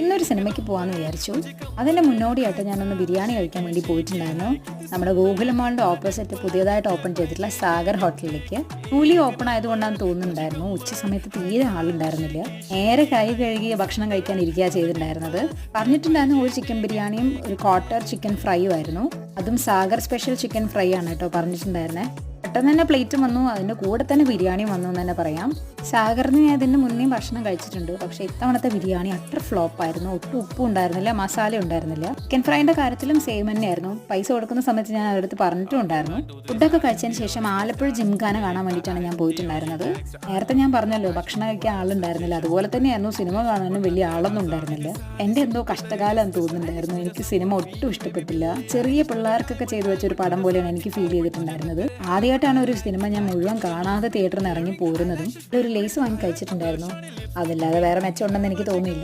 ഇന്നൊരു സിനിമയ്ക്ക് പോകാമെന്ന് വിചാരിച്ചു. അതിൻ്റെ മുന്നോടിയായിട്ട് ഞാനൊന്ന് ബിരിയാണി കഴിക്കാൻ വേണ്ടി പോയിട്ടുണ്ടായിരുന്നു. നമ്മുടെ ഗോകുലം മാളിൻ്റെ ഓപ്പോസിറ്റ് പുതിയതായിട്ട് ഓപ്പൺ ചെയ്തിട്ടുള്ള സാഗർ ഹോട്ടലിലേക്ക്. കൂലി ഓപ്പൺ ആയതുകൊണ്ടാണ് തോന്നുന്നുണ്ടായിരുന്നു. ഉച്ച സമയത്ത് തീരെ ആളുണ്ടായിരുന്നില്ല. നേരെ കൈ കഴുകി ഭക്ഷണം കഴിക്കാൻ ഇരിക്കുക ചെയ്തിട്ടുണ്ടായിരുന്നത്. പറഞ്ഞിട്ടുണ്ടായിരുന്നു ഒരു ചിക്കൻ ബിരിയാണിയും ഒരു ക്വാർട്ടർ ചിക്കൻ ഫ്രൈയും ആയിരുന്നു. അതും സാഗർ സ്പെഷ്യൽ ചിക്കൻ ഫ്രൈ ആണ് കേട്ടോ പറഞ്ഞിട്ടുണ്ടായിരുന്നത്. പെട്ടെന്ന് തന്നെ പ്ലേറ്റും വന്നു, അതിൻ്റെ കൂടെ തന്നെ ബിരിയാണിയും വന്നു എന്ന് തന്നെ പറയാം. സാഗറിന് ഞാൻ അതിൻ്റെ മുന്നേയും ഭക്ഷണം കഴിച്ചിട്ടുണ്ട്. പക്ഷേ ഇത്തവണത്തെ ബിരിയാണി അത്ര ഫ്ലോപ്പായിരുന്നു. ഒട്ടും ഉപ്പും ഉണ്ടായിരുന്നില്ല, മസാല ഉണ്ടായിരുന്നില്ല. ചിക്കൻ ഫ്രൈൻ്റെ കാര്യത്തിലും സെയിം തന്നെയായിരുന്നു. പൈസ കൊടുക്കുന്ന സമയത്ത് ഞാൻ അവരടുത്ത് പറഞ്ഞിട്ടും ഉണ്ടായിരുന്നു. ഫുഡൊക്കെ കഴിച്ചതിന് ശേഷം ആലപ്പുഴ ജിംഖാന കാണാൻ വേണ്ടിയിട്ടാണ് ഞാൻ പോയിട്ടുണ്ടായിരുന്നത്. നേരത്തെ ഞാൻ പറഞ്ഞല്ലോ ഭക്ഷണം കഴിക്കാൻ ആളുണ്ടായിരുന്നില്ല. അതുപോലെ തന്നെയായിരുന്നു സിനിമ കാണാനും വലിയ ആളൊന്നും ഉണ്ടായിരുന്നില്ല. എൻ്റെ എന്തോ കഷ്ടകാലം തോന്നുന്നുണ്ടായിരുന്നു. എനിക്ക് സിനിമ ഒട്ടും ഇഷ്ടപ്പെട്ടില്ല. ചെറിയ പിള്ളേർക്കൊക്കെ ചെയ്തു വെച്ചൊരു പടം പോലെയാണ് എനിക്ക് ഫീൽ ചെയ്തിട്ടുണ്ടായിരുന്നത്. ആദ്യമായിട്ടാണ് ഒരു സിനിമ ഞാൻ മുഴുവൻ കാണാതെ തിയേറ്ററിൽ നിന്ന് ഇറങ്ങി പോരുന്നതും. ഒരു ലേസ് വാങ്ങി കഴിച്ചിട്ടുണ്ടായിരുന്നു. അതല്ലാതെ വേറെ മെച്ചമുണ്ടെന്ന് എനിക്ക് തോന്നിയില്ല.